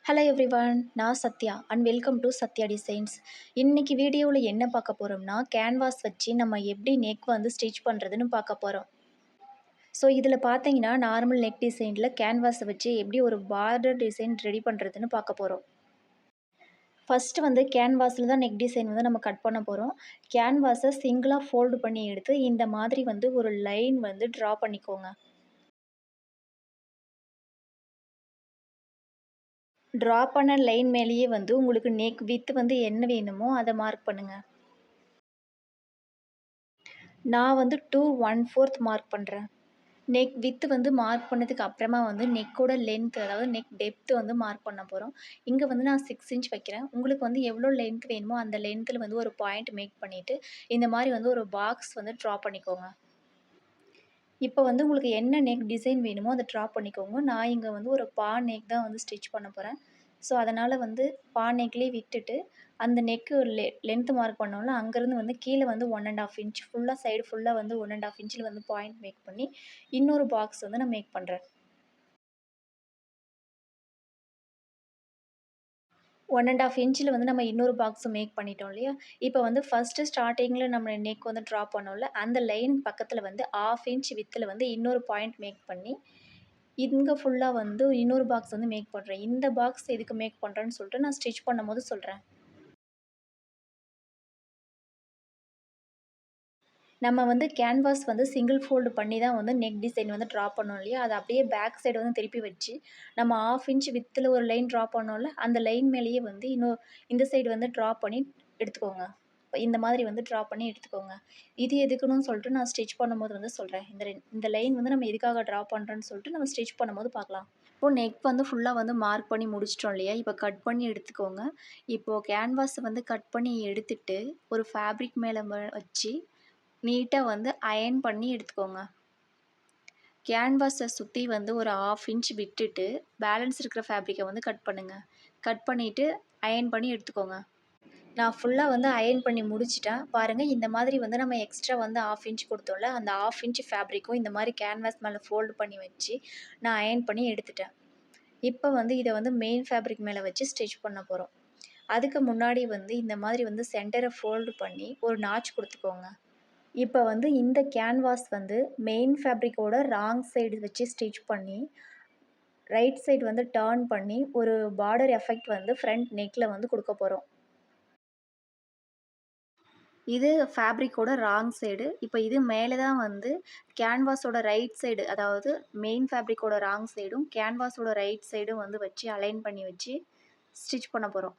Hello everyone, நான் Sathya and welcome to Sathya designs. இன்னைக்கு வீடியோவில் என்ன பார்க்க போகிறோம்னா, கேன்வாஸ் வச்சு நம்ம எப்படி நெக் வந்து ஸ்டிச் பண்ணுறதுன்னு பார்க்க போகிறோம். ஸோ இதில் பார்த்தீங்கன்னா, நார்மல் நெக் டிசைனில் கேன்வாஸை வச்சு எப்படி ஒரு பார்டர் டிசைன் ரெடி பண்ணுறதுன்னு பார்க்க போகிறோம். ஃபஸ்ட்டு வந்து கேன்வாஸில் தான் நெக் டிசைன் வந்து நம்ம கட் பண்ண போகிறோம். கேன்வாஸை சிங்கிளாக ஃபோல்டு பண்ணி எடுத்து இந்த மாதிரி வந்து ஒரு லைன் வந்து ட்ரா பண்ணிக்கோங்க. ட்ரா பண்ண லைன் மேலேயே வந்து உங்களுக்கு நெக் வித் வந்து என்ன வேணுமோ அதை மார்க் பண்ணுங்கள். நான் வந்து 2 1/4 மார்க் பண்ணுறேன். நெக் வித் வந்து மார்க் பண்ணதுக்கு அப்புறமா வந்து நெக்கோட லென்த், அதாவது நெக் டெப்த் வந்து மார்க் பண்ண போகிறோம். இங்கே வந்து நான் 6 இன்ச் வைக்கிறேன். உங்களுக்கு வந்து எவ்வளோ லென்த் வேணுமோ அந்த லென்த்தில் வந்து ஒரு பாயிண்ட் மேக் பண்ணிவிட்டு இந்த மாதிரி வந்து ஒரு பாக்ஸ் வந்து ட்ரா பண்ணிக்கோங்க. இப்போ வந்து உங்களுக்கு என்ன நெக் டிசைன் வேணுமோ அதை ட்ரா பண்ணிக்கோங்க. நான் இங்கே வந்து ஒரு பா நெக் தான் வந்து ஸ்டிச் பண்ண போகிறேன். ஸோ அதனால் வந்து பா நெக்லேயே விட்டுட்டு அந்த நெக்கு லென்த் மார்க் பண்ணோம்ல, அங்கேருந்து வந்து கீழே வந்து 1 1/2 இன்ச் ஃபுல்லாக சைடு ஃபுல்லாக வந்து 1 1/2 இன்ச்சில் வந்து பாயிண்ட் மேக் பண்ணி இன்னொரு பாக்ஸ் வந்து நான் மேக் பண்ணுறேன். 1 1/2 இன்ச்சில் வந்து நம்ம இன்னொரு பாக்ஸும் மேக் பண்ணிட்டோம் இல்லையா? இப்போ வந்து ஃபஸ்ட்டு ஸ்டார்ட்டிங்கில் நம்ம நெக் வந்து ட்ரா பண்ணோம்ல, அந்த லைன் பக்கத்தில் வந்து 1/2 இன்ச் வித்தில் வந்து இன்னொரு பாயிண்ட் மேக் பண்ணி, இங்கே ஃபுல்லாக வந்து இன்னொரு பாக்ஸ் வந்து மேக் பண்ணுறேன். இந்த பாக்ஸ் எதுக்கு மேக் பண்ணுறேன்னு சொல்லிட்டு நான் ஸ்டிச் பண்ணும்போது சொல்கிறேன். நம்ம வந்து கேன்வாஸ் வந்து சிங்கிள் ஃபோல்டு பண்ணி தான் வந்து நெக் டிசைன் வந்து ட்ரா பண்ணோம் இல்லையா? அதை அப்படியே பேக் சைடு வந்து திருப்பி வச்சு, நம்ம 1/2 இன்ச் வித்தில் ஒரு லைன் ட்ரா பண்ணோம்ல, அந்த லைன் மேலேயே வந்து இந்த சைடு வந்து ட்ரா பண்ணி எடுத்துக்கோங்க. இந்த மாதிரி வந்து ட்ரா பண்ணி எடுத்துக்கோங்க. இது எதுக்குன்னு சொல்லிட்டு நான் ஸ்டிச் பண்ணும்போது வந்து சொல்கிறேன். இந்த லைன் வந்து நம்ம எதுக்காக ட்ரா பண்ணுறோன்னு சொல்லிட்டு நம்ம ஸ்டிச் பண்ணும்போது பார்க்கலாம். இப்போது நெக் வந்து ஃபுல்லாக வந்து மார்க் பண்ணி முடிச்சிட்டோம் இல்லையா? இப்போ கட் பண்ணி எடுத்துக்கோங்க. இப்போது கேன்வாஸை வந்து கட் பண்ணி எடுத்துட்டு, ஒரு ஃபேப்ரிக் மேலே வச்சு நீட்டாக வந்து அயர்ன் பண்ணி எடுத்துக்கோங்க. கேன்வாஸை சுற்றி வந்து ஒரு 1/2 இன்ச் விட்டுட்டு பேலன்ஸ் இருக்கிற ஃபேப்ரிக்கை வந்து கட் பண்ணுங்கள். கட் பண்ணிவிட்டு அயர்ன் பண்ணி எடுத்துக்கோங்க. நான் ஃபுல்லாக வந்து அயர்ன் பண்ணி முடிச்சிட்டேன். பாருங்கள், இந்த மாதிரி வந்து நம்ம எக்ஸ்ட்ரா வந்து 1/2 இன்ச் கொடுத்தோம்ல, அந்த 1/2 இன்ச் ஃபேப்ரிக்கும் இந்த மாதிரி கேன்வாஸ் மேலே ஃபோல்டு பண்ணி வச்சு நான் அயர்ன் பண்ணி எடுத்துட்டேன். இப்போ வந்து இதை வந்து மெயின் ஃபேப்ரிக் மேலே வச்சு ஸ்டிச் பண்ண போகிறோம். அதுக்கு முன்னாடி வந்து இந்த மாதிரி வந்து சென்டரை ஃபோல்டு பண்ணி ஒரு நாட்ச் கொடுத்துக்கோங்க. இப்போ வந்து இந்த கேன்வாஸ் வந்து மெயின் ஃபேப்ரிக்கோட ராங் சைடு வச்சு ஸ்டிச் பண்ணி, ரைட் சைடு வந்து டர்ன் பண்ணி ஒரு பார்டர் எஃபெக்ட் வந்து ஃப்ரண்ட் நெக்கில் வந்து கொடுக்க போகிறோம். இது ஃபேப்ரிக்கோட ராங் சைடு. இப்போ இது மேலே தான் வந்து கேன்வாஸோட ரைட் சைடு, அதாவது மெயின் ஃபேப்ரிக்கோட ராங் சைடும் கேன்வாஸோட ரைட் சைடும் வந்து வச்சு அலைன் பண்ணி வச்சு ஸ்டிச் பண்ண போகிறோம்.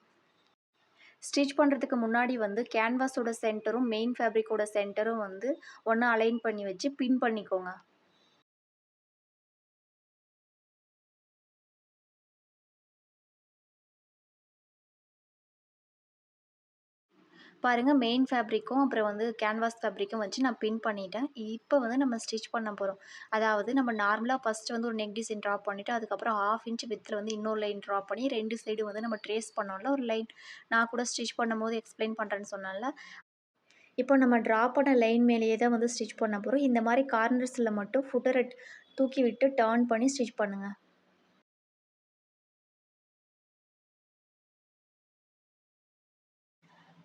ஸ்டிச் பண்ணுறதுக்கு முன்னாடி வந்து கேன்வாஸோட சென்டரும் மெயின் ஃபேப்ரிக்கோட சென்டரும் வந்து ஒன்றா அலைன் பண்ணி வச்சு பின் பண்ணிக்கோங்க. பாருங்கள், மெயின் ஃபேப்ரிக்கும் அப்புறம் வந்து கேன்வாஸ் ஃபேப்ரிக்கும் வச்சு நான் பின் பண்ணிட்டேன். இப்போ வந்து நம்ம ஸ்டிச் பண்ண போகிறோம். அதாவது நம்ம நார்மலாக ஃபஸ்ட்டு வந்து ஒரு நெக் டிசைன் ட்ரா பண்ணிவிட்டு அதுக்கப்புறம் 1/2 இன்ச் வித்தில் வந்து இன்னொரு லைன் ட்ரா பண்ணி 2 சைடு வந்து நம்ம ட்ரேஸ் பண்ணோம்ல ஒரு லைன். நான் கூட ஸ்டிச் பண்ணும்போது எக்ஸ்பிளைன் பண்ணுறேன்னு சொன்னேன்ல. இப்போ நம்ம ட்ரா பண்ண லைன் மேலேயே தான் வந்து ஸ்டிச் பண்ண போகிறோம். இந்த மாதிரி கார்னர்ஸில் மட்டும் ஃபுட்டரை தூக்கி விட்டு டர்ன் பண்ணி ஸ்டிச் பண்ணுங்கள்.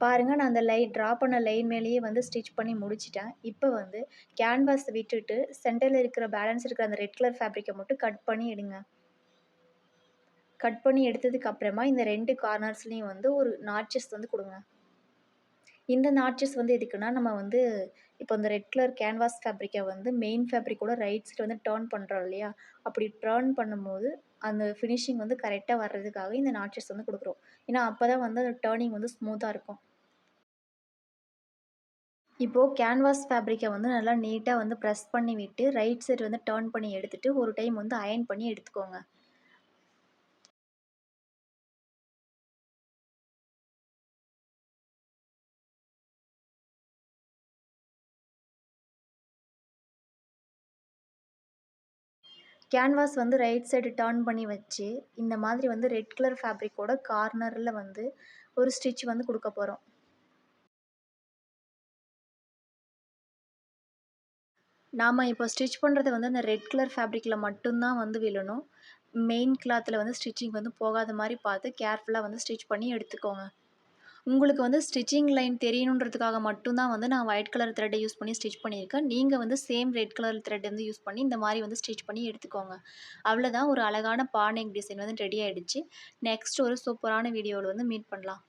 பாருங்கள், நான் அந்த ட்ரா பண்ண லைன் மேலேயே வந்து ஸ்டிச் பண்ணி முடிச்சிட்டேன். இப்போ வந்து கேன்வாஸை விட்டுட்டு சென்டரில் இருக்கிற பேலன்ஸ் இருக்கிற அந்த ரெட் கலர் ஃபேப்ரிக்கை மட்டும் கட் பண்ணி எடுங்க. கட் பண்ணி எடுத்ததுக்கு அப்புறமா இந்த 2 கார்னர்ஸ்லேயும் வந்து ஒரு நாட்சஸ் வந்து கொடுங்க. இந்த நாட்சஸ் வந்து எதுக்குன்னா, நம்ம வந்து இப்போ இந்த ரெட் கலர் கேன்வாஸ் ஃபேப்ரிக்கை வந்து மெயின் ஃபேப்ரிக்கோட ரைட் சைடு வந்து டர்ன் பண்ணுறோம் இல்லையா? அப்படி டர்ன் பண்ணும்போது அந்த ஃபினிஷிங் வந்து கரெக்டாக வர்றதுக்காக இந்த நாட்சஸ் வந்து கொடுக்குறோம். ஏன்னா அப்போ தான் வந்து அந்த டர்னிங் வந்து ஸ்மூத்தாக இருக்கும். இப்போது கேன்வாஸ் ஃபேப்ரிக்கை வந்து நல்லா நீட்டாக வந்து ப்ரெஸ் பண்ணி விட்டு ரைட் சைடு வந்து டர்ன் பண்ணி எடுத்துகிட்டு ஒரு டைம் வந்து அயர்ன் பண்ணி எடுத்துக்கோங்க. கேன்வாஸ் வந்து ரைட் சைடு டர்ன் பண்ணி வச்சு இந்த மாதிரி வந்து ரெட் கலர் ஃபேப்ரிக்கோட கார்னரில் வந்து ஒரு ஸ்டிச் வந்து கொடுக்க போகிறோம். நாம் இப்போ ஸ்டிச் பண்ணுறது வந்து அந்த ரெட் கலர் ஃபேப்ரிக்கில் மட்டும்தான் வந்து விழணும். மெயின் கிளாத்தில் வந்து ஸ்டிச்சிங் வந்து போகாத மாதிரி பார்த்து கேர்ஃபுல்லாக வந்து ஸ்டிச் பண்ணி எடுத்துக்கோங்க. உங்களுக்கு வந்து ஸ்டிச்சிங் லைன் தெரியணுன்றதுக்காக மட்டும் தான் வந்து நான் ஒயிட் கலர் த்ரெட்டை யூஸ் பண்ணி ஸ்டிச் பண்ணியிருக்கேன். நீங்கள் வந்து சேம் ரெட் கலர் த்ரெட் வந்து யூஸ் பண்ணி இந்த மாதிரி வந்து ஸ்டிச் பண்ணி எடுத்துக்கோங்க. அவ்வளோதான், ஒரு அழகான பா நெக் டிசைன் வந்து ரெடி ஆகிடுச்சு. நெக்ஸ்ட் ஒரு சூப்பரான வீடியோவில் வந்து மீட் பண்ணலாம்.